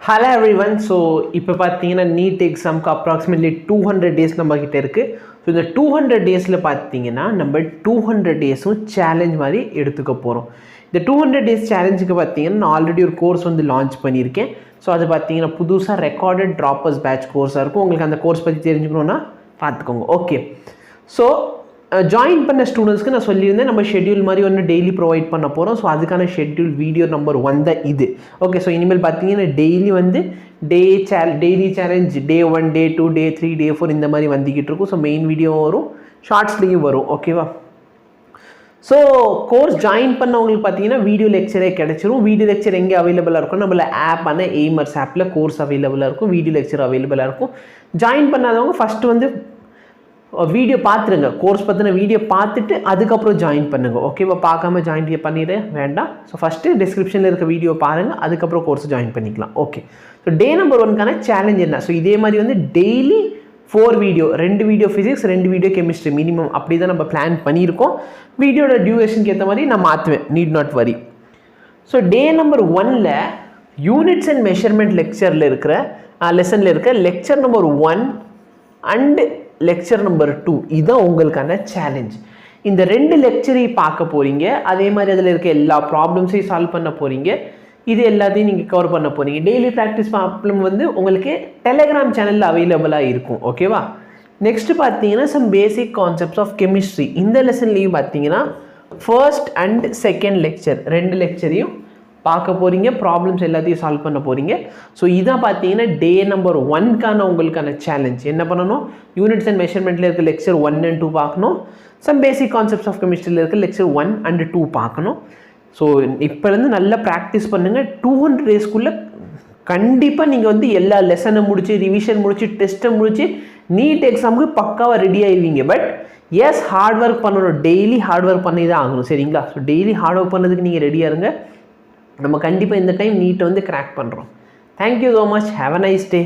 Hello everyone. So இப்போ பார்த்தீங்கன்னா NEET எக்ஸாம்க்கு அப்ராக்சிமேட்லி 200 டேஸ் நம்ம கிட்ட இருக்குது. ஸோ இந்த 200 டேஸில் பார்த்தீங்கன்னா நம்ம 200 டேஸும் சேலஞ்ச் மாதிரி எடுத்துக்க போகிறோம். இந்த 200 டேஸ் சேலஞ்சுக்கு பார்த்தீங்கன்னா நான் ஆல்ரெடி ஒரு கோர்ஸ் வந்து லான்ச் பண்ணியிருக்கேன். ஸோ அது பார்த்தீங்கன்னா புதுசாக ரெக்கார்டட் ட்ராப்பர்ஸ் பேட்ச் கோர்ஸாக இருக்கும். உங்களுக்கு அந்த கோர்ஸ் பற்றி தெரிஞ்சுக்கணுன்னா பார்த்துக்கோங்க. ஓகே, ஸோ ஜாயின் பண்ண ஸ்டூடெண்ட்ஸ்க்கு நான் சொல்லியிருந்தேன் நம்ம ஷெட்யூல் மாதிரி ஒன்று டெய்லி ப்ரொவைட் பண்ண போகிறோம். ஸோ அதுக்கான ஷெட்யூல் வீடியோ நம்பர் 1 தான் இது. ஓகே, ஸோ இனிமேல் பார்த்தீங்கன்னா டெய்லி வந்து டெய்லி சேலஞ்ச் டே 1 டே 2 டே 3 டே 4 இந்த மாதிரி வந்துக்கிட்டு இருக்கும். ஸோ மெயின் வீடியோ வரும், ஷார்ட்ஸ்லேயும் வரும். ஓகேவா? ஸோ கோர்ஸ் ஜாயின் பண்ணவங்களுக்கு பார்த்தீங்கன்னா வீடியோ லெக்சரே கிடச்சிரும். வீடியோ லெக்சர் எங்கே அவைலபிளாக இருக்கும்? நம்மள ஆப்பான AIMERS ஆப்பில் கோர்ஸ் அவைலபிளாக இருக்கும், வீடியோ லெக்சர் அவைலபிளாக இருக்கும். ஜாயின் பண்ணாதவங்க ஃபஸ்ட்டு வந்து வீடியோ பார்த்துருங்க, கோர்ஸ் பற்றின வீடியோ பார்த்துட்டு அதுக்கப்புறம் ஜாயின் பண்ணுங்கள். ஓகேவா? பார்க்காம ஜாயின் பண்ணிட வேண்டாம். ஸோ ஃபஸ்ட்டு டிஸ்கிரிப்ஷனில் இருக்க வீடியோ பாருங்கள், அதுக்கப்புறம் கோர்ஸ் ஜாயின் பண்ணிக்கலாம். ஓகே, ஸோ டே நம்பர் 1க்கான சேலஞ்ச் என்ன? ஸோ இதே மாதிரி வந்து daily 4 video, 2 video physics, 2 video chemistry minimum அப்படி தான் நம்ம பிளான் பண்ணியிருக்கோம். வீடியோட டியூரேஷனுக்கு ஏற்ற மாதிரி நான் மாற்றுவேன், need not worry. So day number 1ல் யூனிட்ஸ் அண்ட் மெஷர்மெண்ட் லெக்சரில் இருக்கிற லெசனில் இருக்க lecture number 1 and lecture number 2 இதுதான் உங்களுக்கான சேலஞ்ச். இந்த 2 லெக்சரையும் பார்க்க போகிறீங்க. அதே மாதிரி அதில் இருக்க எல்லா ப்ராப்ளம்ஸையும் சால்வ் பண்ண போகிறீங்க. இது எல்லாத்தையும் நீங்கள் கவர் பண்ண போகிறீங்க. டெய்லி ப்ராக்டிஸ் ப்ராப்ளம் வந்து உங்களுக்கு டெலகிராம் சேனலில் அவைலபிளாக இருக்கும். ஓகேவா? நெக்ஸ்ட்டு பார்த்தீங்கன்னா some basic concepts of chemistry. இந்த லெசன்லேயும் பார்த்தீங்கன்னா ஃபர்ஸ்ட் அண்ட் செகண்ட் லெக்சர் 2 லெக்சரையும் பார்க்க போகிறீங்க. ப்ராப்ளம்ஸ் எல்லாத்தையும் சால்வ் பண்ண போகிறீங்க. ஸோ இதான் பார்த்தீங்கன்னா டே நம்பர் 1க்கான உங்களுக்கான சேலஞ்ச். என்ன பண்ணணும்? யூனிட்ஸ் அண்ட் மெஷர்மெண்ட்டில் இருக்க லெக்சர் 1 and 2 பார்க்கணும். சம் பேசிக் கான்செப்ட்ஸ் ஆஃப் கெமிஸ்ட்ரியில் இருக்க லெக்சர் 1 and 2 பார்க்கணும். ஸோ இப்போலேருந்து நல்லா ப்ராக்டிஸ் பண்ணுங்கள். 200 டேஸ்க்குள்ளே கண்டிப்பாக நீங்கள் வந்து எல்லா லெசனை முடித்து, ரிவிஷன் முடித்து, டெஸ்ட்டை முடித்து நீட் எக்ஸாமுக்கு பக்காவாக ரெடி ஆகிடுவீங்க. பட் எஸ், ஹார்ட் ஒர்க் பண்ணணும். டெய்லி ஹார்ட் ஒர்க் பண்ணி தான் ஆகணும். சரிங்களா? ஸோ டெய்லி ஹார்ட் ஒர்க் பண்ணதுக்கு நீங்கள் ரெடியாக இருங்க. நம்ம கண்டிப்பாக இந்த டைம் நீட்டை வந்து கிராக் பண்ணுறோம். Thank you so much. Have a nice day.